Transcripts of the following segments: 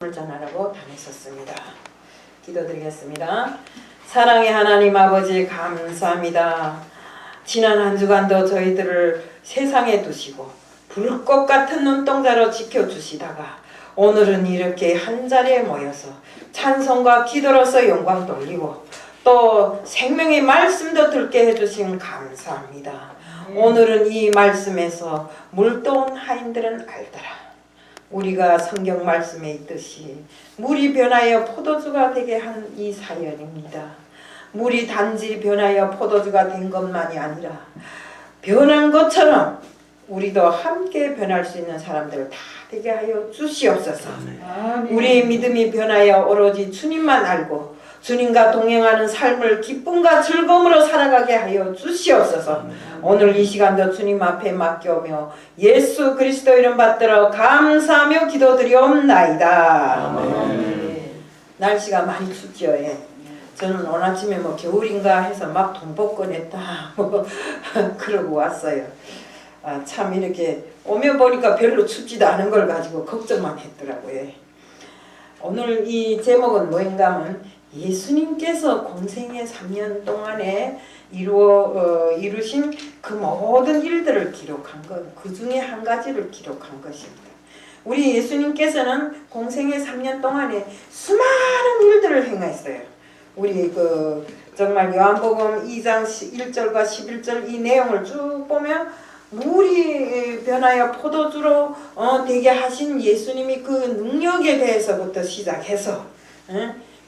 전하라고 다녔었습니다. 기도드리겠습니다. 사랑의 하나님 아버지 감사합니다. 지난 한 주간도 저희들을 세상에 두시고 불꽃 같은 눈동자로 지켜주시다가 오늘은 이렇게 한자리에 모여서 찬송과 기도로서 영광 돌리고 또 생명의 말씀도 듣게 해주신 감사합니다. 오늘은 이 말씀에서 물도온 하인들은 알더라. 우리가 성경 말씀에 있듯이 물이 변하여 포도주가 되게 한 이 사연입니다. 물이 단지 변하여 포도주가 된 것만이 아니라 변한 것처럼 우리도 함께 변할 수 있는 사람들 다 되게 하여 주시옵소서. 우리의 믿음이 변하여 오로지 주님만 알고 주님과 동행하는 삶을 기쁨과 즐거움으로 살아가게 하여 주시옵소서. 오늘 이 시간도 주님 앞에 맡겨오며 예수 그리스도 이름 받들어 감사하며 기도드리옵나이다. 날씨가 많이 춥지요. 저는 오늘 아침에 겨울인가 해서 막 동복권 했다 그러고 왔어요. 참 이렇게 오면 보니까 별로 춥지도 않은 걸 가지고 걱정만 했더라고요. 오늘 이 제목은 뭐인가 하면 예수님께서 공생의 3년 동안에 이루신 그 모든 일들을 기록한 것, 그 중에 한 가지를 기록한 것입니다. 우리 예수님께서는 공생의 3년 동안에 수많은 일들을 행하셨어요. 우리 정말 요한복음 2장 1절과 11절 이 내용을 쭉 보면 물이 변하여 포도주로 되게 하신 예수님이 그 능력에 대해서부터 시작해서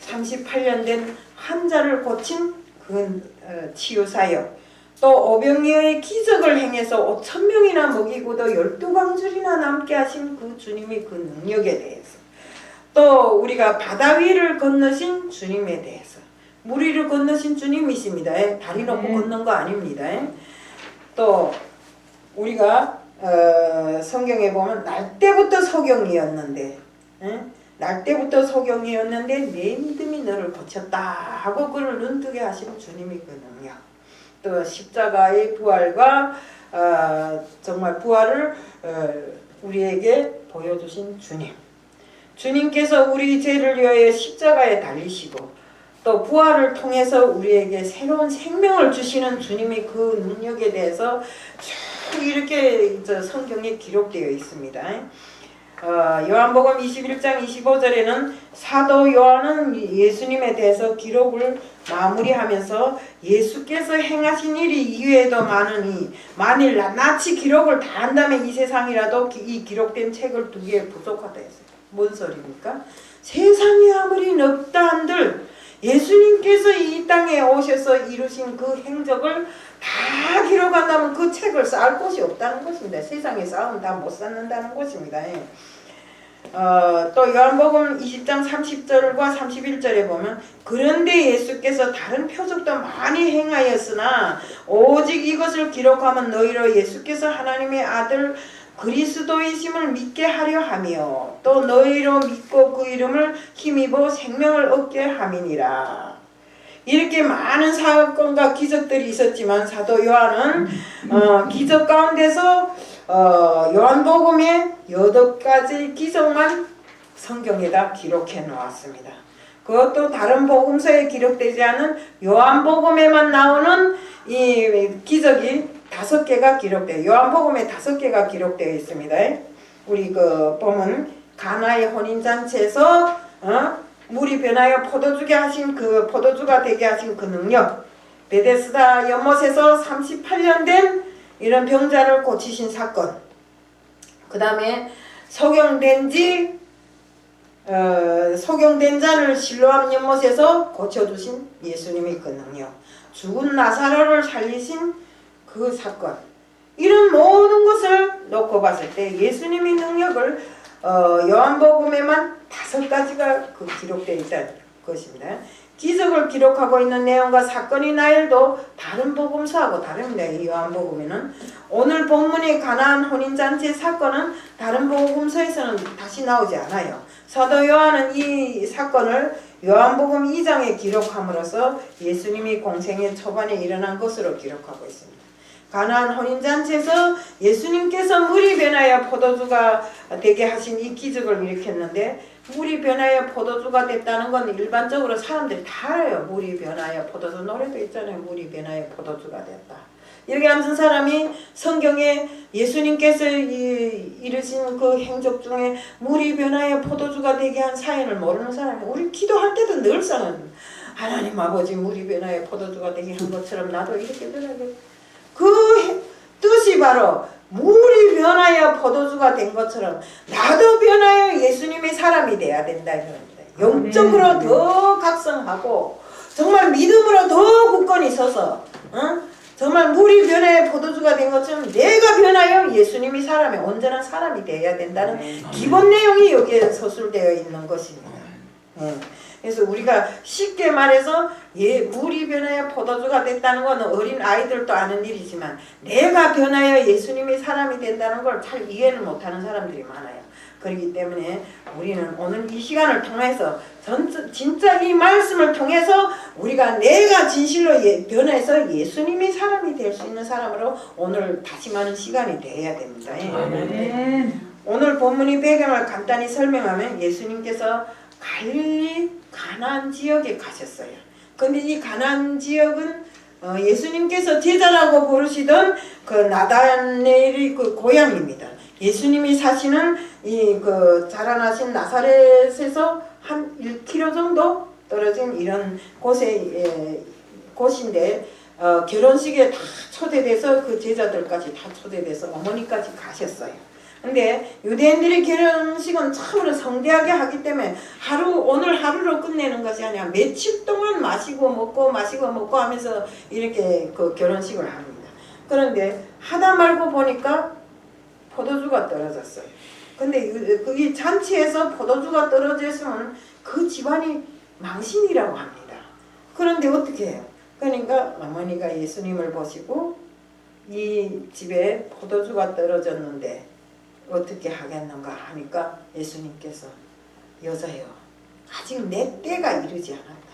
38년 된 환자를 고친 그 치유사역, 또 오병이어의 기적을 행해서 5,000명이나 먹이고도 12광줄이나 남게 하신 그 주님의 그 능력에 대해서, 또 우리가 바다 위를 건너신 주님에 대해서, 물 위를 건너신 주님이십니다. 다리 놓고 걷는 거 아닙니다. 또 우리가 성경에 보면 날 때부터 소경이었는데 내 믿음이 너를 고쳤다 하고 그를 눈뜨게 하시는 주님이 그 능력, 또 십자가의 부활과 정말 부활을 우리에게 보여주신 주님께서 우리 죄를 위하여 십자가에 달리시고 또 부활을 통해서 우리에게 새로운 생명을 주시는 주님의 그 능력에 대해서 쭉 이렇게 성경에 기록되어 있습니다. 요한복음 21장 25절에는 사도 요한은 예수님에 대해서 기록을 마무리하면서 예수께서 행하신 일이 이외에도 많으니 만일 낱낱이 기록을 다 한다면 이 세상이라도 이 기록된 책을 두기에 부족하다 했어요. 뭔 소리입니까? 세상이 아무리 넓다 한들 예수님께서 이 땅에 오셔서 이루신 그 행적을 다 기록한다면 그 책을 쌓을 곳이 없다는 것입니다. 세상에 쌓으면 다 못 쌓는다는 것입니다. 또 요한복음 20장 30절과 31절에 보면 그런데 예수께서 다른 표적도 많이 행하였으나 오직 이것을 기록하면 너희로 예수께서 하나님의 아들 그리스도이심을 믿게 하려 하며 또 너희로 믿고 그 이름을 힘입어 생명을 얻게 함이니라. 이렇게 많은 사건과 기적들이 있었지만 사도 요한은 기적 가운데서 요한복음에 8가지 기적만 성경에다 기록해 놓았습니다. 그것도 다른 복음서에 기록되지 않은 요한복음에만 나오는 이 기적이 5개가 기록돼요. 요한복음에 5개가 기록되어 있습니다. 우리 보면 가나의 혼인잔치에서 물이 변하여 포도주가 되게 하신 그 능력, 베데스다 연못에서 38년 된 이런 병자를 고치신 사건, 그 다음에 소경된 자를 실로암 연못에서 고쳐주신 예수님의 그 능력, 죽은 나사로를 살리신 그 사건, 이런 모든 것을 놓고 봤을 때 예수님의 능력을 요한복음에만 5가지가 기록되어 있다는 것입니다. 기적을 기록하고 있는 내용과 사건의 나열도 다른 복음서하고 다릅니다. 이 요한복음에는 오늘 본문의 가나안 혼인잔치 사건은 다른 복음서에서는 다시 나오지 않아요. 사도 요한은 이 사건을 요한복음 2장에 기록함으로써 예수님이 공생의 초반에 일어난 것으로 기록하고 있습니다. 가나안 혼인잔치에서 예수님께서 물이 변하여 포도주가 되게 하신 이 기적을 일으켰는데 물이 변하여 포도주가 됐다는 건 일반적으로 사람들이 다 알아요. 물이 변하여 포도주 노래도 있잖아요. 물이 변하여 포도주가 됐다. 이렇게 하는 사람이 성경에 예수님께서 이르신 그 행적 중에 물이 변하여 포도주가 되게 한 사연을 모르는 사람이 우리 기도할 때도 늘상 하나님 아버지 물이 변하여 포도주가 되게 한 것처럼 나도 이렇게 변하게 그 뜻이 바로 물이 변하여 포도주가 된 것처럼 나도 변하여 예수님의 사람이 돼야 된다 이런 겁니다. 영적으로 더 각성하고 정말 믿음으로 더 굳건히 서서 정말 물이 변하여 포도주가 된 것처럼 내가 변하여 예수님이 사람이 온전한 사람이 되어야 된다는 기본 내용이 여기에 서술되어 있는 것입니다. 그래서 우리가 쉽게 말해서 물이 변하여 포도주가 됐다는 것은 어린 아이들도 아는 일이지만 내가 변하여 예수님이 사람이 된다는 걸 잘 이해를 못하는 사람들이 많아요. 그렇기 때문에 우리는 오늘 이 시간을 통해서 진짜 이 말씀을 통해서 우리가 내가 진실로 변해서 예수님이 사람이 될 수 있는 사람으로 오늘 다짐하는 시간이 되어야 됩니다. 오늘 본문의 배경을 간단히 설명하면 예수님께서 갈릴리 가나안 지역에 가셨어요. 근데 이 가나안 지역은 예수님께서 제자라고 부르시던 그 나다나엘의 그 고향입니다. 예수님이 사시는 이 그 자라나신 나사렛에서 한 1km 정도 떨어진 이런 곳인데 결혼식에 다 초대돼서 그 제자들까지 다 초대돼서 어머니까지 가셨어요. 근데 유대인들의 결혼식은 참으로 성대하게 하기 때문에 오늘 하루로 끝내는 것이 아니라 며칠 동안 마시고 먹고 하면서 이렇게 그 결혼식을 합니다. 그런데 하다 말고 보니까 포도주가 떨어졌어요. 근데 이 잔치에서 포도주가 떨어졌으면 그 집안이 망신이라고 합니다. 그런데 어떻게 해요? 그러니까 어머니가 예수님을 보시고 이 집에 포도주가 떨어졌는데 어떻게 하겠는가 하니까 예수님께서 여자여 아직 내 때가 이르지 않았다.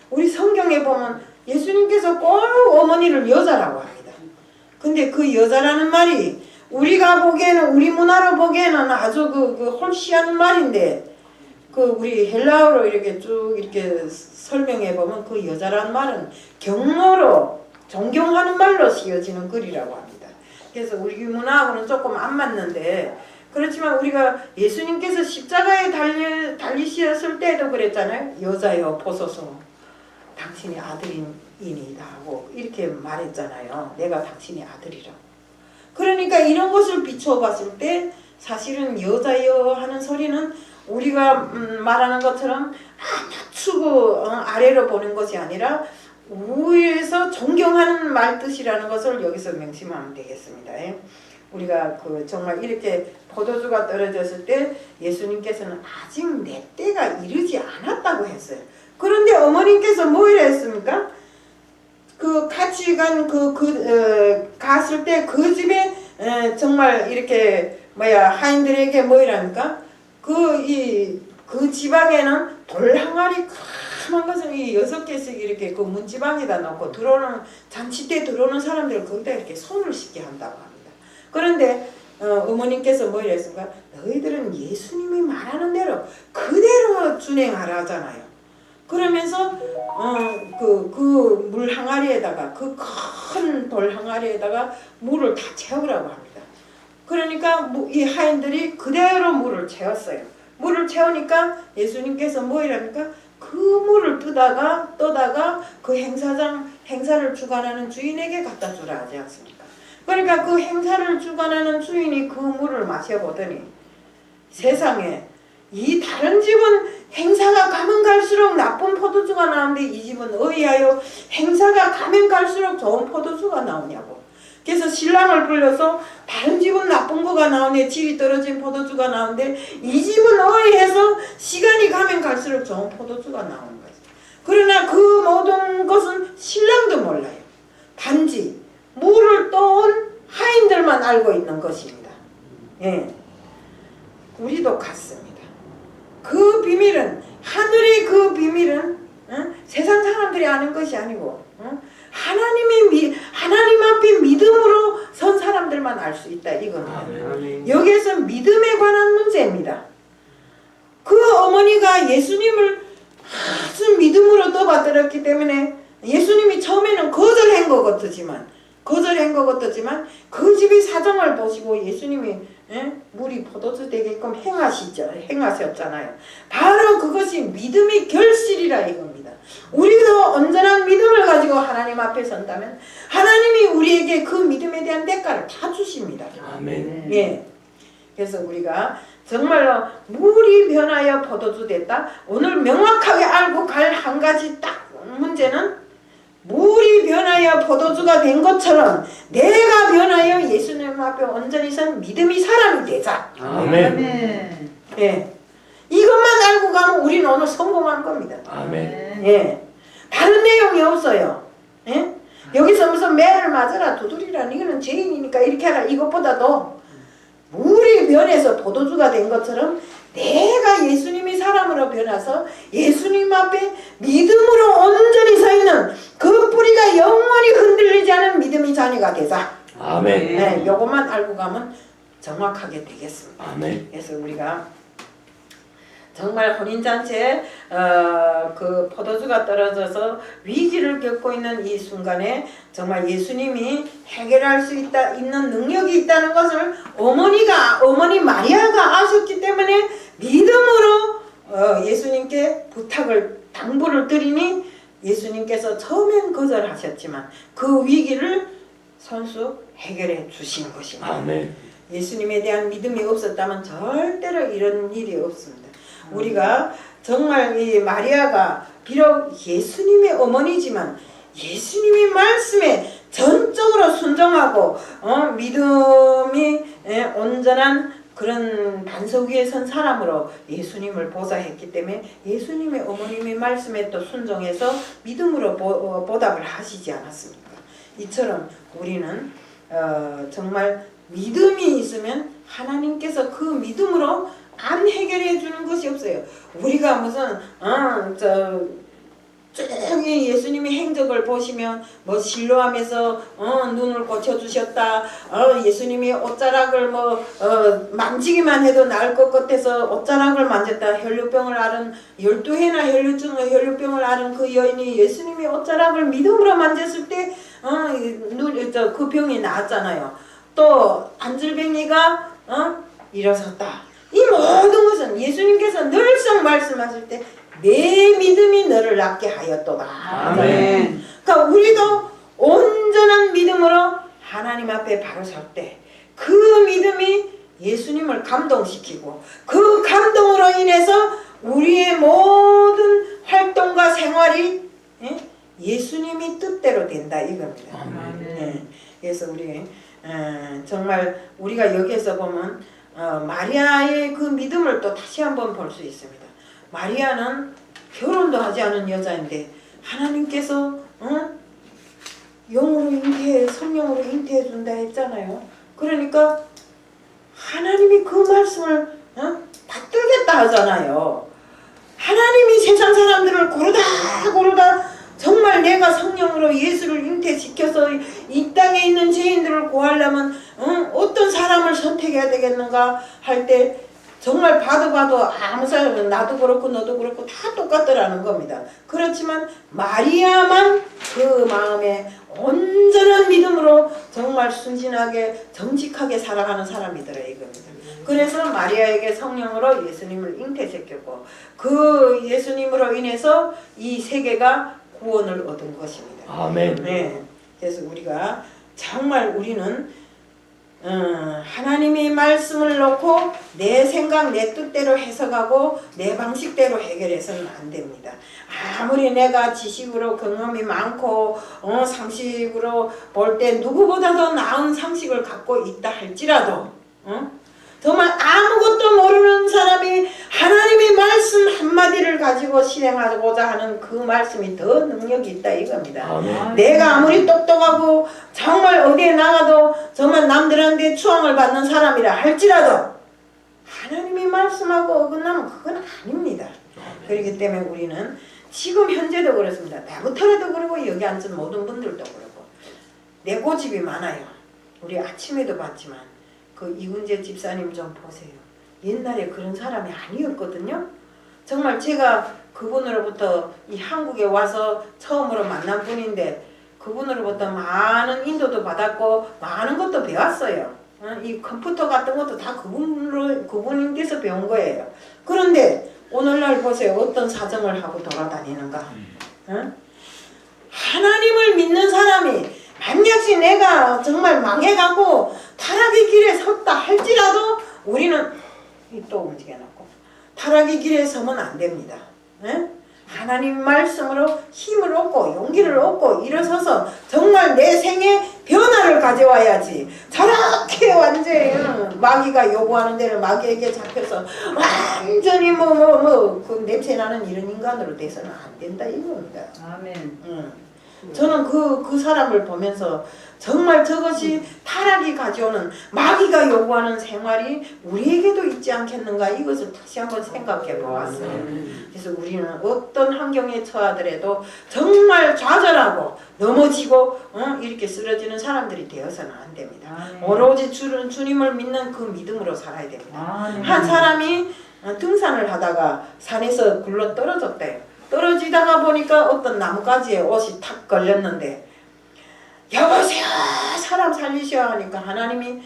우리 성경에 보면 예수님께서 꼭 어머니를 여자라고 합니다. 근데 그 여자라는 말이 우리가 보기에는 우리 문화로 보기에는 아주 그 홀씨하는 말인데 그 우리 헬라어로 이렇게 쭉 이렇게 설명해 보면 그 여자라는 말은 경어로 존경하는 말로 쓰여지는 글이라고 합니다. 그래서 우리 문화하고는 조금 안 맞는데 그렇지만 우리가 예수님께서 십자가에 달리셨을 때도 그랬잖아요. 여자여 보소서 당신이 아들이니이다 하고 이렇게 말했잖아요. 내가 당신의 아들이라고. 그러니까 이런 것을 비춰봤을 때 사실은 여자여 하는 소리는 우리가 말하는 것처럼 낮추고 아래로 보는 것이 아니라 위에서 존경하는 말뜻이라는 것을 여기서 명심하면 되겠습니다. 우리가 정말 이렇게 포도주가 떨어졌을 때 예수님께서는 아직 내 때가 이르지 않았다고 했어요. 그런데 어머님께서 뭐라 했습니까? 같이 갔을 때 그 집에 정말 이렇게 하인들에게 뭐이랍니까? 그 지방에는 돌 항아리 큰 것을 6개씩 이렇게 그 문지방에다 놓고 잔치 때 들어오는 사람들 거기다 이렇게 손을 씻게 한다고 합니다. 그런데 어머님께서 뭐라 했습니까? 너희들은 예수님이 말하는 대로 그대로 준행하라잖아요. 그러면서 그 물 항아리에다가 그 큰 돌 항아리에다가 물을 다 채우라고 합니다. 그러니까 이 하인들이 그대로 물을 채웠어요. 물을 채우니까 예수님께서 뭐이랍니까? 그 물을 떠다가 그 행사를 주관하는 주인에게 갖다 주라 하지 않습니까? 그러니까 그 행사를 주관하는 주인이 그 물을 마셔보더니 세상에 이 다른 집은 행사가 가면 갈수록 나쁜 포도주가 나오는데 이 집은 의하여 행사가 가면 갈수록 좋은 포도주가 나오냐고. 그래서 신랑을 불러서 다른 집은 나쁜 거가 나오네, 질이 떨어진 포도주가 나오는데 이 집은 의해서 시간이 가면 갈수록 좋은 포도주가 나오는 거죠. 그러나 그 모든 것은 신랑도 몰라요. 단지 물을 떠온 하인들만 알고 있는 것입니다. 우리도 같습니다. 그 비밀은 하늘의 그 비밀은 세상 사람들이 아는 것이 아니고 하나님 앞에 믿음으로 선 사람들만 알 수 있다 이겁니다. 여기에서 믿음에 관한 문제입니다. 그 어머니가 예수님을 아주 믿음으로 떠받들었기 때문에 예수님이 처음에는 거절한 것 같지만 그 집의 사정을 보시고 예수님이 물이 포도주 되게끔 행하셨잖아요. 바로 그것이 믿음의 결실이라 이겁니다. 우리도 온전한 믿음을 가지고 하나님 앞에 선다면 하나님이 우리에게 그 믿음에 대한 대가를 다 주십니다. 아멘. 예. 그래서 우리가 정말로 물이 변하여 포도주 됐다. 오늘 명확하게 알고 갈 한 가지 딱 문제는 물이 변하여 포도주가 된 것처럼 내가 변하여 예수님 앞에 온전히 선 믿음의 사람이 되자. 아멘. 예. 이것만 알고 가면 우리는 오늘 성공한 겁니다. 아멘. 예. 다른 내용이 없어요. 예? 여기서 무슨 매를 맞으라 두드리라 이거는 죄인이니까 이렇게 하라 이것보다도 물이 변해서 포도주가 된 것처럼 내가 예수님이 사람으로 변해서 예수님 앞에 믿음으로 온전히 서 있는 그 뿌리가 영원히 흔들리지 않은 믿음의 자녀가 되자. 아멘. 네, 요것만 알고 가면 정확하게 되겠습니다. 아멘. 그래서 우리가 정말 혼인잔치에 그 포도주가 떨어져서 위기를 겪고 있는 이 순간에 정말 예수님이 해결할 수 있는 능력이 있다는 것을 어머니 마리아가 아셨기 때문에 믿음으로 예수님께 당부를 드리니 예수님께서 처음엔 거절하셨지만 그 위기를 선수 해결해 주신 것입니다. 아멘. 예수님에 대한 믿음이 없었다면 절대로 이런 일이 없습니다. 우리가 정말 이 마리아가 비록 예수님의 어머니지만 예수님의 말씀에 전적으로 순종하고 믿음이 온전한 그런 반석 위에 선 사람으로 예수님을 보좌했기 때문에 예수님의 어머님의 말씀에 또 순종해서 믿음으로 보답을 하시지 않았습니까? 이처럼 우리는 정말 믿음이 있으면 하나님께서 그 믿음으로 안 해결해 주는 것이 없어요. 우리가 무슨 저기 예수님이 행적을 보시면 뭐 실로암에서 눈을 고쳐주셨다. 예수님이 옷자락을 만지기만 해도 나을 것 같아서 옷자락을 만졌다. 혈류병을 앓은 12해나 혈류병을 앓은 그 여인이 예수님이 옷자락을 믿음으로 만졌을 때 그 병이 나았잖아요. 또 안질뱅이가 일어섰다. 이 모든 것은 예수님께서 늘상 말씀하실 때 내 믿음이 너를 낫게 하였도다. 아멘. 그러니까 우리도 온전한 믿음으로 하나님 앞에 바로 설 때 그 믿음이 예수님을 감동시키고 그 감동으로 인해서 우리의 모든 활동과 생활이 예수님이 뜻대로 된다 이겁니다. 아멘. 그래서 우리 정말 우리가 여기에서 보면 마리아의 그 믿음을 또 다시 한번 볼 수 있습니다. 마리아는 결혼도 하지 않은 여자인데 하나님께서 성령으로 잉태해 준다 했잖아요. 그러니까 하나님이 그 말씀을 받들겠다 하잖아요. 하나님이 세상 사람들을 고르다 정말 내가 성령으로 예수를 잉태시켜서 이 땅에 있는 죄인들을 구하려면 어떤 사람을 선택해야 되겠는가 할 때 정말 봐도 아무 사람은 나도 그렇고 너도 그렇고 다 똑같더라는 겁니다. 그렇지만 마리아만 그 마음에 온전한 믿음으로 정말 순진하게 정직하게 살아가는 사람이더라 이겁니다. 그래서 마리아에게 성령으로 예수님을 잉태시켰고 그 예수님으로 인해서 이 세계가 구원을 얻은 것입니다. 아멘. 네. 그래서 우리가 정말 우리는 하나님의 말씀을 놓고 내 생각 내 뜻대로 해석하고 내 방식대로 해결해서는 안 됩니다. 아무리 내가 지식으로 경험이 많고 상식으로 볼 때 누구보다도 나은 상식을 갖고 있다 할지라도 정말 아무것도 모르는 사람이 하나님의 말씀 한마디를 가지고 실행하고자 하는 그 말씀이 더 능력이 있다 이겁니다. 아멘. 내가 아무리 똑똑하고 정말 어디에 나가도 정말 남들한테 추앙을 받는 사람이라 할지라도 하나님의 말씀하고 어긋나면 그건 아닙니다. 그렇기 때문에 우리는 지금 현재도 그렇습니다. 나부터라도 그러고 여기 앉은 모든 분들도 그러고 내 고집이 많아요. 우리 아침에도 봤지만 그 이군재 집사님 좀 보세요. 옛날에 그런 사람이 아니었거든요. 정말 제가 그분으로부터 이 한국에 와서 처음으로 만난 분인데 그분으로부터 많은 인도도 받았고 많은 것도 배웠어요. 이 컴퓨터 같은 것도 다 그분께서 배운 거예요. 그런데 오늘날 보세요. 어떤 사정을 하고 돌아다니는가. 하나님을 믿는 사람이 만약에 내가 정말 망해가고 타락의 길에 섰다 할지라도 우리는 또 움직여놓고 타락의 길에 서면 안 됩니다. 하나님 말씀으로 힘을 얻고 용기를 얻고 일어서서 정말 내 생에 변화를 가져와야지. 저렇게 완전히 마귀가 요구하는 대로 마귀에게 잡혀서 완전히 그 냄새나는 이런 인간으로 돼서는 안 된다 이겁니다. 아멘. 저는 그 사람을 보면서 정말 저것이 타락이 가져오는 마귀가 요구하는 생활이 우리에게도 있지 않겠는가 이것을 다시 한번 생각해 보았어요. 그래서 우리는 어떤 환경에 처하더라도 정말 좌절하고 넘어지고 이렇게 쓰러지는 사람들이 되어서는 안 됩니다. 오로지 주님을 믿는 그 믿음으로 살아야 됩니다. 한 사람이 등산을 하다가 산에서 굴러 떨어졌대요. 떨어지다가 보니까 어떤 나뭇가지에 옷이 탁 걸렸는데 여보세요 사람 살리셔 하니까 하나님이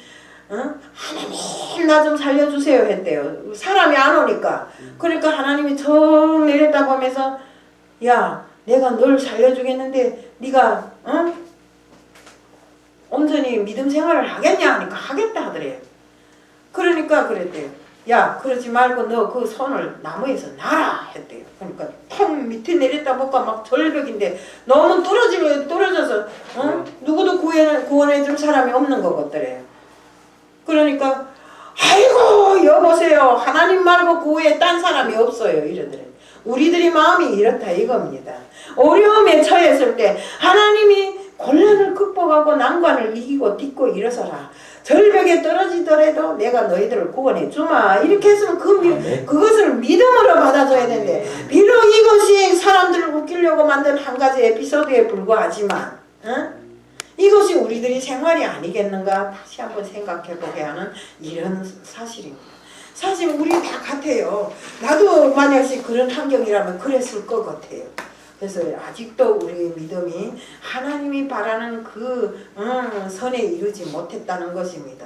하나님 나 좀 살려주세요 했대요. 사람이 안 오니까. 그러니까 하나님이 정 내렸다 보면서 야 내가 널 살려주겠는데 네가 온전히 믿음 생활을 하겠냐 하니까 하겠다 하더래요. 그러니까 그랬대요. 야 그러지 말고 너 그 손을 나무에서 놔라 했대요. 그러니까 턱 밑에 내렸다 보니까 막 절벽인데 너무 떨어져서 누구도 구원해 줄 사람이 없는 것 같더래요. 그러니까 아이고 여보세요 하나님 말고 그 외에 딴 사람이 없어요 이러더래요. 우리들이 마음이 이렇다 이겁니다. 어려움에 처했을 때 하나님이 곤란을 극복하고 난관을 이기고 딛고 일어서라. 절벽에 떨어지더라도 내가 너희들을 구원해 주마. 이렇게 했으면 그것을 믿음으로 받아줘야 되는데 비록 이것이 사람들을 웃기려고 만든 한 가지 에피소드에 불과하지만 이것이 우리들이 생활이 아니겠는가 다시 한번 생각해 보게 하는 이런 사실입니다. 사실 우리 다 같아요. 나도 만약에 그런 환경이라면 그랬을 것 같아요. 그래서 아직도 우리 믿음이 하나님이 바라는 그 선에 이르지 못했다는 것입니다.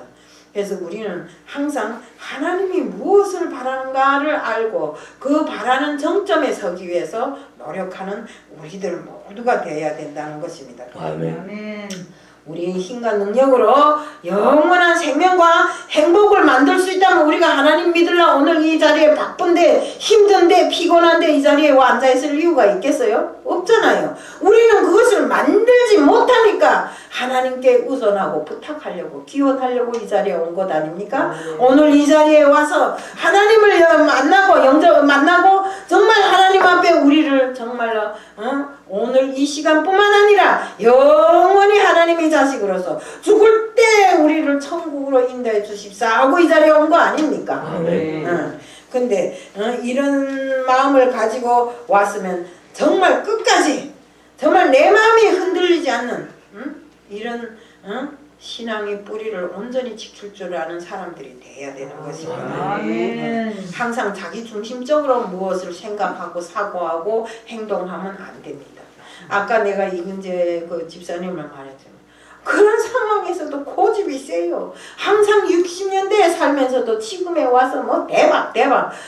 그래서 우리는 항상 하나님이 무엇을 바라는가를 알고 그 바라는 정점에 서기 위해서 노력하는 우리들 모두가 되어야 된다는 것입니다. 아멘. 우리의 힘과 능력으로 영원한 생명과 행복을 만들 수 있다면 우리가 하나님 믿으려 오늘 이 자리에 바쁜데 힘든데 피곤한데 이 자리에 와 앉아있을 이유가 있겠어요? 없잖아요. 우리는 그것을 만들지 못하니까 하나님께 우선하고 부탁하려고 기원하려고 이 자리에 온 것 아닙니까? 오늘 이 자리에 와서 하나님을 만나고 정말 하나님 앞에 우리를 정말로 오늘 이 시간뿐만 아니라 영원히 하나님의 자식으로서 죽을 때 우리를 천국으로 인도해 주십사 하고 이 자리에 온 거 아닙니까? 근데 이런 마음을 가지고 왔으면 정말 끝까지 정말 내 마음이 흔들리지 않는 이런 신앙의 뿌리를 온전히 지킬 줄 아는 사람들이 돼야 되는 것입니다. 항상 자기 중심적으로 무엇을 생각하고 사고하고 행동하면 안 됩니다. 아까 내가 이근재 그 집사님을 말했잖아요. 그런 상황에서도 고집이 세요. 항상 60년대에 살면서도 지금에 와서 뭐 대박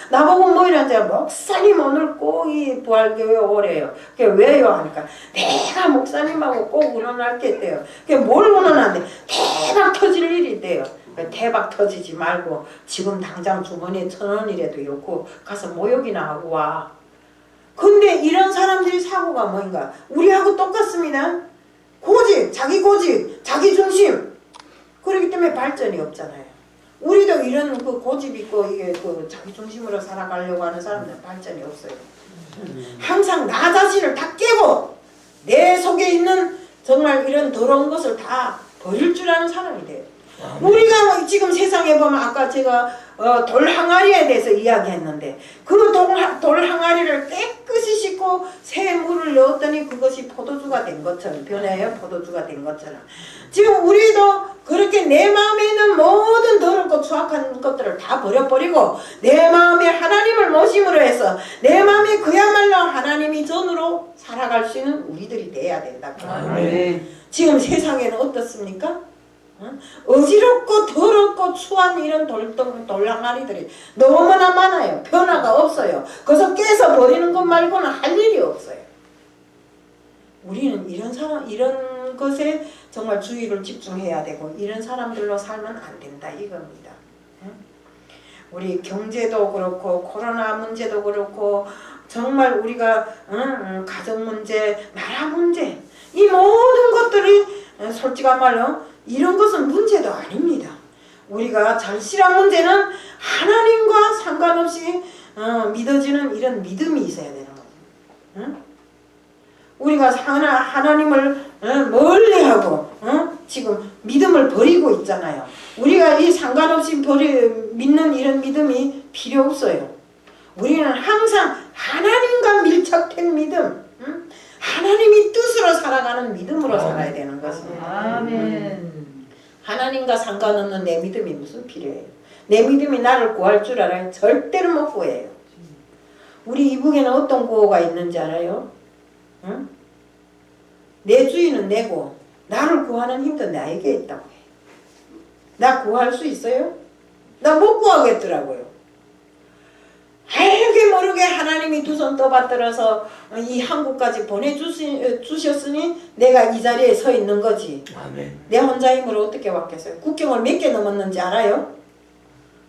나보고 뭐 이러는지 목사님 오늘 꼭 이 부활교회 오래요. 그게 왜요 하니까 내가 목사님하고 꼭 운원할겠대요. 그게 뭘 운원하는데 대박 터질 일이 있대요. 대박 터지지 말고 지금 당장 주머니에 1,000원이라도 넣고 가서 모욕이나 하고 와. 근데 이런 사람들이 사고가 뭔가 우리하고 똑같습니다. 고집, 자기 중심. 그렇기 때문에 발전이 없잖아요. 우리도 이런 그 고집 있고 이게 그 자기 중심으로 살아가려고 하는 사람들은 발전이 없어요. 항상 나 자신을 다 깨고 내 속에 있는 정말 이런 더러운 것을 다 버릴 줄 아는 사람이 돼요. 우리가 지금 세상에 보면 아까 제가 돌 항아리에 대해서 이야기했는데 그 돌 항아리를 깨끗이 씻고 새 물을 넣었더니 그것이 포도주 포도주가 된 것처럼 변화의 포도주가 된 것처럼 지금 우리도 그렇게 내 마음에 있는 모든 더럽고 추악한 것들을 다 버려버리고 내 마음에 하나님을 모심으로 해서 내 마음에 그야말로 하나님이 전으로 살아갈 수 있는 우리들이 돼야 된다. 아멘. 지금 세상에는 어떻습니까? 어지럽고 더럽고 추한 이런 돌랑아리들이 너무나 많아요. 변화가 없어요. 그래서 깨서 버리는 것 말고는 할 일이 없어요. 우리는 이런 것에 정말 주의를 집중해야 되고 이런 사람들로 살면 안 된다 이겁니다. 우리 경제도 그렇고 코로나 문제도 그렇고 정말 우리가 가정 문제, 나라 문제 이 모든 것들이 솔직한 말로 이런 것은 문제도 아닙니다. 우리가 절실한 문제는 하나님과 상관없이 믿어지는 이런 믿음이 있어야 되는 거죠. 우리가 하나님을 멀리하고 지금 믿음을 버리고 있잖아요. 우리가 이 상관없이 믿는 이런 믿음이 필요 없어요. 우리는 항상 하나님과 밀착된 믿음, 하나님이 뜻으로 살아가는 믿음으로 살아야 되는 것입니다. 아멘. 하나님과 상관없는 내 믿음이 무슨 필요해요? 내 믿음이 나를 구할 줄 알아요? 절대로 못 구해요. 우리 이북에는 어떤 구호가 있는지 알아요? 응? 내 주인은 내고 나를 구하는 힘도 나에게 있다고 해. 나 구할 수 있어요? 나 못 구하겠더라고요. 알게 모르게 하나님이 두 손 떠받들어서 이 한국까지 보내주셨으니 내가 이 자리에 서 있는 거지. 아멘. 내 혼자 힘으로 어떻게 왔겠어요? 국경을 몇 개 넘었는지 알아요?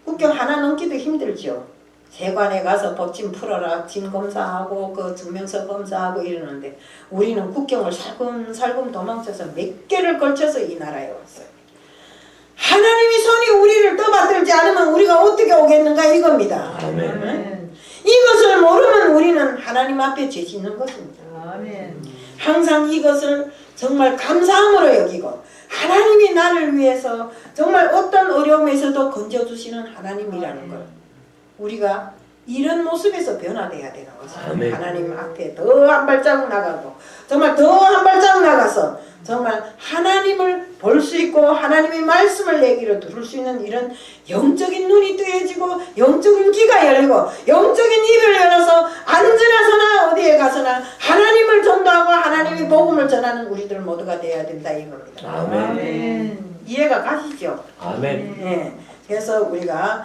국경 하나 넘기도 힘들죠. 세관에 가서 법진 풀어라, 진 검사하고 그 증명서 검사하고 이러는데 우리는 국경을 살금 도망쳐서 몇 개를 걸쳐서 이 나라에 왔어요. 하나님이 손이 우리를 떠받들지 않으면 우리가 어떻게 오겠는가 이겁니다. 아멘. 이것을 모르면 우리는 하나님 앞에 죄 짓는 것입니다. 아멘. 항상 이것을 정말 감사함으로 여기고 하나님이 나를 위해서 정말 어떤 어려움에서도 건져주시는 하나님이라는 걸 우리가 이런 모습에서 변화돼야 되는 것입니다. 아멘. 하나님 앞에 더 한 발자국 나가고 정말 더 한 발자국 나가서 정말 하나님을 볼 수 있고 하나님의 말씀을 내기로 들을 수 있는 이런 영적인 눈이 뜨여지고 영적인 귀가 열리고 영적인 입을 열어서 앉으나서나 어디에 가서나 하나님을 전도하고 하나님의 복음을 전하는 우리들 모두가 되어야 된다 이겁니다. 아멘. 이해가 가시죠? 아멘. 네. 그래서 우리가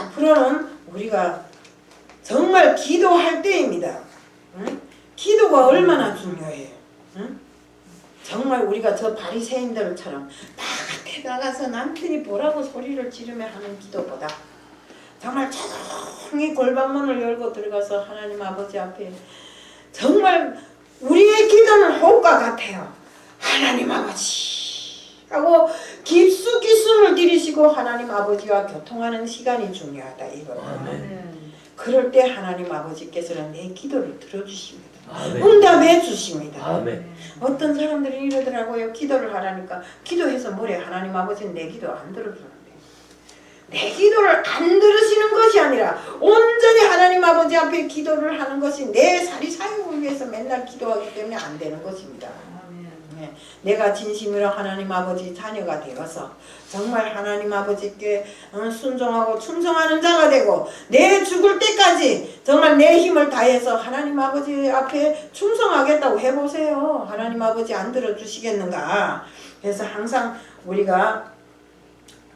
앞으로는 우리가 정말 기도할 때입니다. 응? 기도가 얼마나 중요해요. 응? 정말 우리가 저 바리새인들처럼 바깥에 나가서 남들이 보라고 소리를 지르며 하는 기도보다 정말 조용히 골방문을 열고 들어가서 하나님 아버지 앞에 정말 우리의 기도는 호흡과 같아요. 하나님 아버지 하고 깊숙이 숨을 들이쉬고 하나님 아버지와 교통하는 시간이 중요하다 이거예요. 아멘. 그럴 때 하나님 아버지께서는 내 기도를 들어주십니다. 아멘. 응답해 주십니다. 아멘. 어떤 사람들이 이러더라고요. 기도를 하라니까 기도해서 뭐래? 하나님 아버지는 내 기도 안 들어주는데. 내 기도를 안 들으시는 것이 아니라 온전히 하나님 아버지 앞에 기도를 하는 것이 내 사리사욕을 위해서 맨날 기도하기 때문에 안 되는 것입니다. 네. 내가 진심으로 하나님 아버지 자녀가 되어서 정말 하나님 아버지께 순종하고 충성하는 자가 되고 내 죽을 때까지 정말 내 힘을 다해서 하나님 아버지 앞에 충성하겠다고 해보세요. 하나님 아버지 안 들어주시겠는가. 그래서 항상 우리가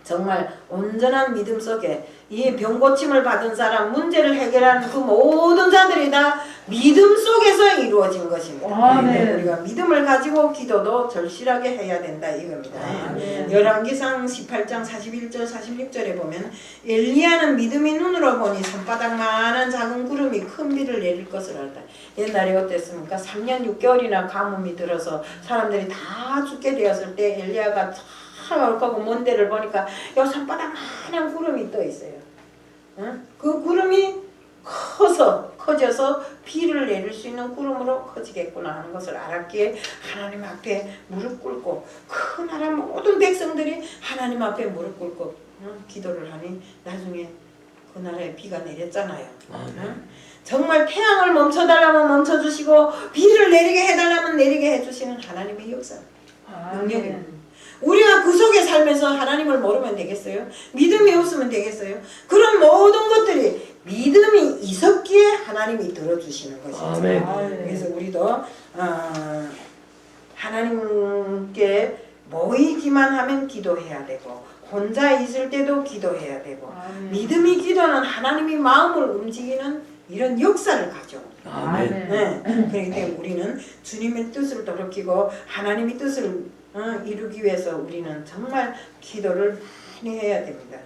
정말 온전한 믿음 속에 이 병고침을 받은 사람 문제를 해결하는 그 모든 자들이 다 믿음 속에서 이루어진 것입니다. 아멘. 우리가 믿음을 가지고 기도도 절실하게 해야 된다 이겁니다. 아멘. 열왕기상 18장 41절 46절에 보면 엘리야는 믿음이 눈으로 보니 손바닥만한 작은 구름이 큰 비를 내릴 것을 알다. 옛날에 어땠습니까? 3년 6개월이나 가뭄이 들어서 사람들이 다 죽게 되었을 때 엘리야가 올거고 먼 데를 보니까 요 손바닥만한 구름이 떠 있어요. 응? 그 구름이 커져서 비를 내릴 수 있는 구름으로 커지겠구나 하는 것을 알았기에 하나님 앞에 무릎 꿇고 그 나라 모든 백성들이 하나님 앞에 무릎 꿇고 기도를 하니 나중에 그 나라에 비가 내렸잖아요. 아멘. 정말 태양을 멈춰달라면 멈춰주시고 비를 내리게 해달라면 내리게 해주시는 하나님의 역사. 능력입니다. 우리가 그 속에 살면서 하나님을 모르면 되겠어요? 믿음이 없으면 되겠어요? 그런 모든 것들이 믿음이 있었기에 하나님이 들어주시는 것이죠. 아멘. 그래서 우리도 하나님께 모이기만 하면 기도해야 되고 혼자 있을 때도 기도해야 되고 믿음이 기도는 하나님이 마음을 움직이는 이런 역사를 가져옵니다. 아멘. 네. 그렇기 때문에 우리는 주님의 뜻을 돌이키고 하나님의 뜻을 이루기 위해서 우리는 정말 기도를 많이 해야 됩니다.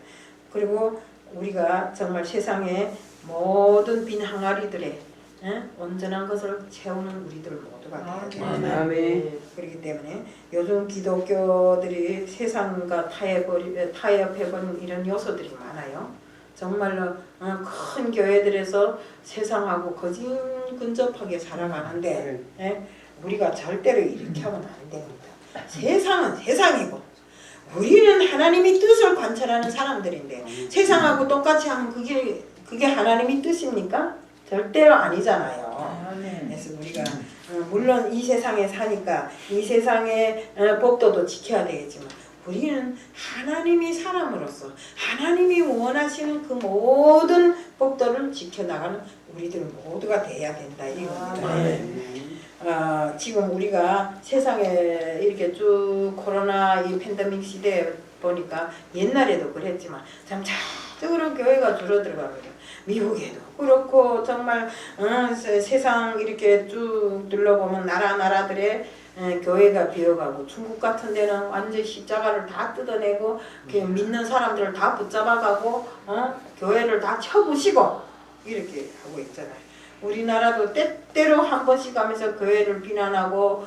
그리고 우리가 정말 세상의 모든 빈 항아리들에 온전한 것을 채우는 우리들 모두가 되어야 됩니다. 아멘. 그렇기 때문에 요즘 기독교들이 세상과 타협해버린 이런 요소들이 많아요. 정말로 큰 교회들에서 세상하고 거진 근접하게 살아가는데 우리가 절대로 이렇게 하면 안 됩니다. 세상은 세상이고 우리는 하나님의 뜻을 관찰하는 사람들인데 세상하고 똑같이 하면 그게 하나님의 뜻입니까? 절대로 아니잖아요. 그래서 우리가 물론 이 세상에 사니까 이 세상의 법도도 지켜야 되겠지만 우리는 하나님이 사람으로서 하나님이 원하시는 그 모든 법도를 지켜나가는 우리들 모두가 돼야 된다 이겁니다. 지금 우리가 세상에 이렇게 쭉 코로나 이 팬데믹 시대에 보니까 옛날에도 그랬지만 점차적으로 교회가 줄어들어가거든요. 미국에도 그렇고 정말 세상 이렇게 쭉 둘러보면 나라들의 교회가 비어가고 중국 같은 데는 완전 십자가를 다 뜯어내고 믿는 사람들을 다 붙잡아가고 교회를 다 쳐부시고 이렇게 하고 있잖아요. 우리나라도 때때로 한 번씩 가면서 교회를 비난하고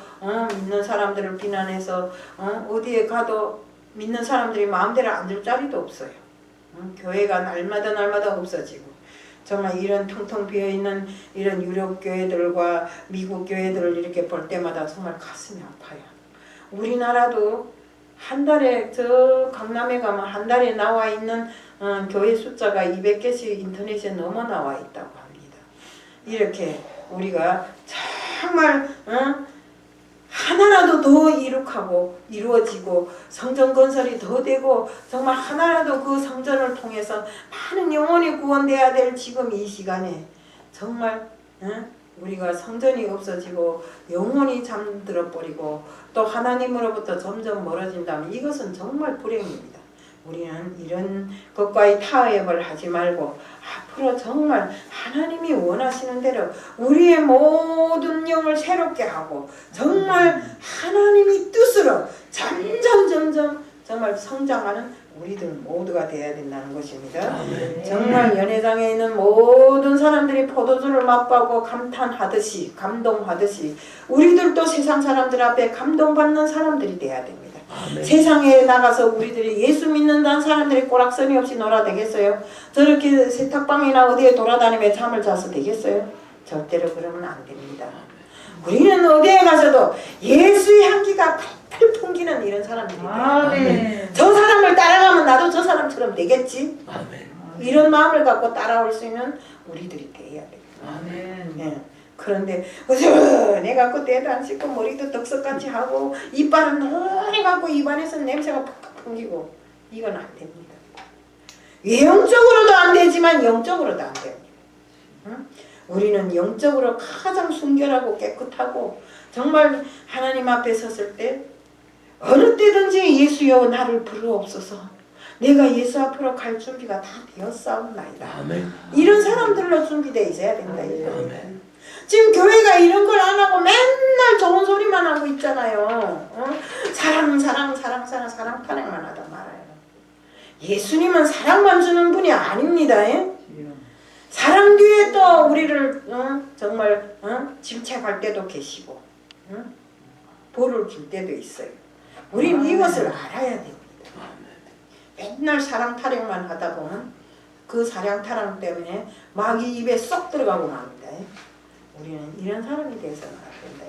믿는 사람들을 비난해서 어디에 가도 믿는 사람들이 마음대로 앉을 자리도 없어요. 교회가 날마다 없어지고 정말 이런 텅텅 비어있는 이런 유럽 교회들과 미국 교회들을 이렇게 볼 때마다 정말 가슴이 아파요. 우리나라도 한 달에 저 강남에 가면 한 달에 나와 있는 교회 숫자가 200개씩 인터넷에 넘어 나와 있다고 합니다. 이렇게 우리가 정말 하나라도 더 이룩하고 이루어지고 성전 건설이 더 되고 정말 하나라도 그 성전을 통해서 많은 영혼이 구원돼야 될 지금 이 시간에 정말 우리가 성전이 없어지고 영혼이 잠들어 버리고 또 하나님으로부터 점점 멀어진다면 이것은 정말 불행입니다. 우리는 이런 것과의 타협을 하지 말고 앞으로 정말 하나님이 원하시는 대로 우리의 모든 영을 새롭게 하고 정말 하나님의 뜻으로 점점 정말 성장하는 우리들 모두가 되어야 된다는 것입니다. 정말 연회장에 있는 모든 사람들이 포도주를 맛보고 감탄하듯이 감동하듯이 우리들도 세상 사람들 앞에 감동받는 사람들이 되어야 됩니다. 세상에 나가서 우리들이 예수 믿는다는 사람들이 꼬락서니 없이 놀아 되겠어요? 저렇게 세탁방이나 어디에 돌아다니며 잠을 자서 되겠어요? 절대로 그러면 안 됩니다. 우리는 어디에 가서도 예수의 향기가 팔팔 풍기는 이런 사람들이 돼요. 저 사람을 따라가면 나도 저 사람처럼 되겠지? 이런 마음을 갖고 따라올 수 있는 우리들이 돼야 돼요. 네. 그런데 내가 그때도 안 씻고 머리도 덕석같이 하고 이빨은 노래갖고 입안에서 냄새가 팍팍 풍기고 이건 안 됩니다. 외형적으로도 안 되지만 영적으로도 안 됩니다. 우리는 영적으로 가장 순결하고 깨끗하고 정말 하나님 앞에 섰을 때 어느 때든지 예수여 나를 부르옵소서 내가 예수 앞으로 갈 준비가 다 되었사옵나이다. 이런 사람들로 준비되어 있어야 된다. 지금 교회가 이런 걸 안 하고 맨날 좋은 소리만 하고 있잖아요. 사랑 탄핵만 하다 말아요. 예수님은 사랑만 주는 분이 아닙니다. 사랑 뒤에 또 우리를 정말 침체할 때도 계시고 볼을 줄 때도 있어요. 우린 이것을 알아야 됩니다. 맨날 사랑 타령만 하다 보면 그 사랑 타령 때문에 마귀 입에 쏙 들어가고 맙니다. 우리는 이런 사람이 돼서는 안 된다.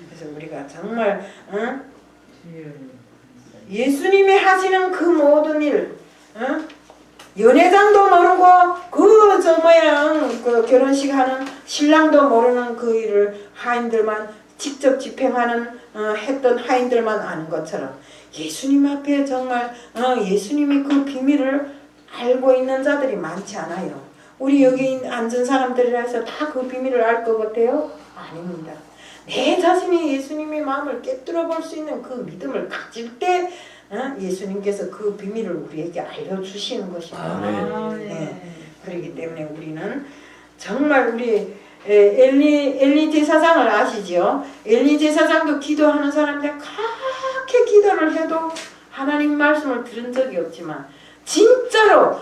그래서 우리가 정말 예수님이 하시는 그 모든 일 연회장도 모르고 그 저 뭐야 그 결혼식 하는 신랑도 모르는 그 일을 하인들만 직접 집행하는 했던 하인들만 아는 것처럼 예수님 앞에 정말 예수님이 그 비밀을 알고 있는 자들이 많지 않아요. 우리 여기 앉은 사람들이라 해서 다 그 비밀을 알 것 같아요? 아닙니다. 내 자신이 예수님의 마음을 깨뜨려 볼 수 있는 그 믿음을 가질 때 예수님께서 그 비밀을 우리에게 알려주시는 것입니다. 네. 그렇기 때문에 우리는 정말 우리 엘리 제사장을 아시죠? 엘리 제사장도 기도하는 사람들 그렇게 기도를 해도 하나님 말씀을 들은 적이 없지만 진짜로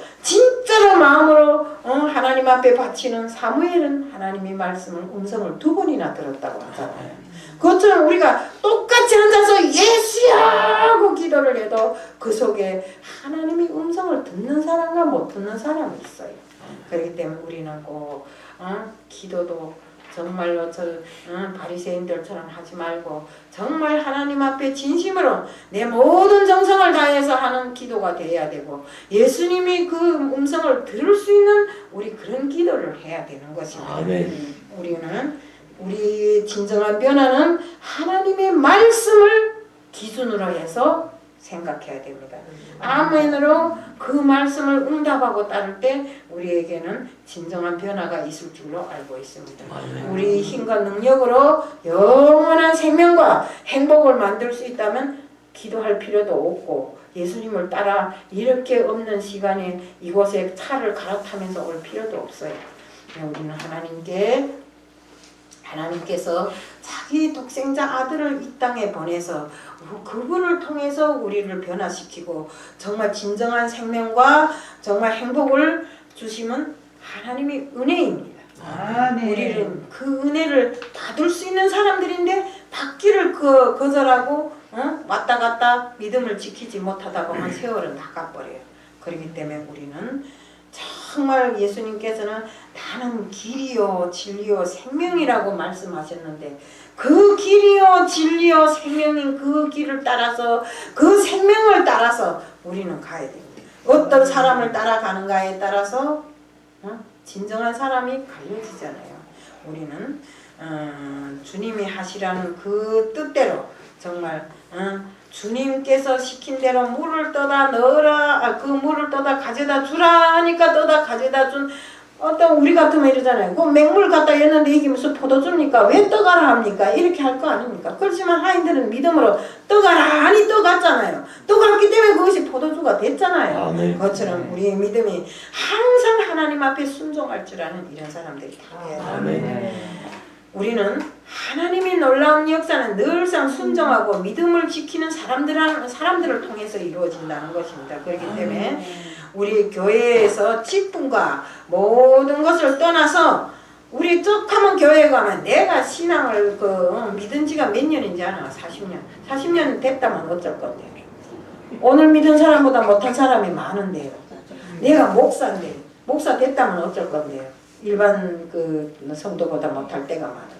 마음으로 하나님 앞에 바치는 사무엘은 하나님의 말씀을 음성을 2번이나 들었다고 하잖아요. 그것처럼 우리가 똑같이 앉아서 예수야 하고 기도를 해도 그 속에 하나님의 음성을 듣는 사람과 못 듣는 사람이 있어요. 그렇기 때문에 우리는 꼭 기도도 정말로 바리새인들처럼 하지 말고 정말 하나님 앞에 진심으로 내 모든 정성을 다해서 하는 기도가 되어야 되고 예수님이 그 음성을 들을 수 있는 우리 그런 기도를 해야 되는 것입니다. 아멘. 우리 진정한 변화는 하나님의 말씀을 기준으로 해서 생각해야 됩니다. 아멘으로 그 말씀을 응답하고 따를 때 우리에게는 진정한 변화가 있을 줄로 알고 있습니다. 우리 힘과 능력으로 영원한 생명과 행복을 만들 수 있다면 기도할 필요도 없고 예수님을 따라 이렇게 없는 시간에 이곳에 차를 갈아타면서 올 필요도 없어요. 우리는 하나님께서 자기 독생자 아들을 이 땅에 보내서 그분을 통해서 우리를 변화시키고 정말 진정한 생명과 정말 행복을 주심은 하나님의 은혜입니다. 네. 우리는 그 은혜를 받을 수 있는 사람들인데 받기를 거절하고 왔다 갔다 믿음을 지키지 못하다 보면 세월은 다 가버려요. 그렇기 때문에 우리는 정말 예수님께서는 나는 길이요 진리요 생명이라고 말씀하셨는데 그 길이요 진리요 생명인 그 길을 따라서 그 생명을 따라서 우리는 가야 됩니다. 어떤 사람을 따라가는가에 따라서 진정한 사람이 갈려지잖아요. 우리는 주님이 하시라는 그 뜻대로 정말 주님께서 시킨 대로 물을 떠다 넣어라, 그 물을 떠다 가져다 주라 하니까 떠다 가져다 준 어떤 우리 같으면 이러잖아요. 그 맹물 갖다 였는데 이게 무슨 포도주입니까? 왜 떠가라 합니까? 이렇게 할 거 아닙니까? 그렇지만 하인들은 믿음으로 떠가라 하니 떠갔잖아요. 떠갔기 때문에 그것이 포도주가 됐잖아요. 그것처럼 우리의 믿음이 항상 하나님 앞에 순종할 줄 아는 이런 사람들이 되어야 됩니다. 우리는 하나님의 놀라운 역사는 늘상 순종하고 믿음을 지키는 사람들을 통해서 이루어진다는 것입니다. 그렇기 때문에 우리 교회에서 직분과 모든 것을 떠나서 우리 쭉 하면 교회에 가면 내가 신앙을 믿은 지가 몇 년인지 아나? 40년 됐다면 어쩔 건데 오늘 믿은 사람보다 못한 사람이 많은데요. 내가 목사인데 목사 됐다면 어쩔 건데요. 일반 성도보다 못할 때가 많은데.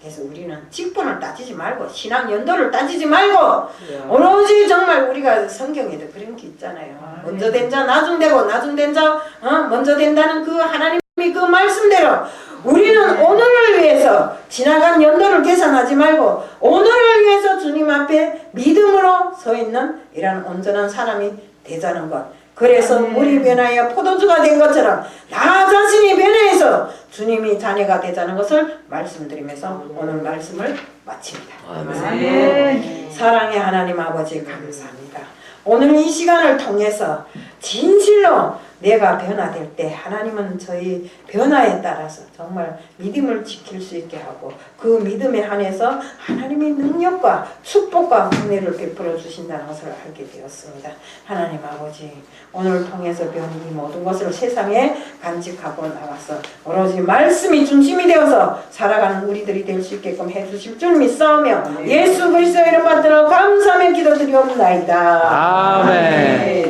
그래서 우리는 직분을 따지지 말고 신앙 연도를 따지지 말고 오로지 정말 우리가 성경에도 그런 게 있잖아요. 먼저 된 자 나중되고 나중된 자 먼저 된다는 그 하나님의 그 말씀대로 우리는 오늘을 위해서 지나간 연도를 계산하지 말고 오늘을 위해서 주님 앞에 믿음으로 서 있는 이런 온전한 사람이 되자는 것. 그래서 물이 변하여 포도주가 된 것처럼 나 자신이 변해서 주님이 자녀가 되자는 것을 말씀드리면서 오늘 말씀을 마칩니다. 아멘. 사랑의 하나님 아버지 감사합니다. 오늘 이 시간을 통해서 진실로 내가 변화될 때 하나님은 저희 변화에 따라서 정말 믿음을 지킬 수 있게 하고 그 믿음에 한해서 하나님의 능력과 축복과 은혜를 베풀어 주신다는 것을 알게 되었습니다. 하나님 아버지 오늘 통해서 배운 이 모든 것을 세상에 간직하고 나가서 오로지 말씀이 중심이 되어서 살아가는 우리들이 될 수 있게끔 해주실 줄 믿사오며 예수 그리스도의 이름 받들어 감사하며 기도드리옵나이다. 아멘.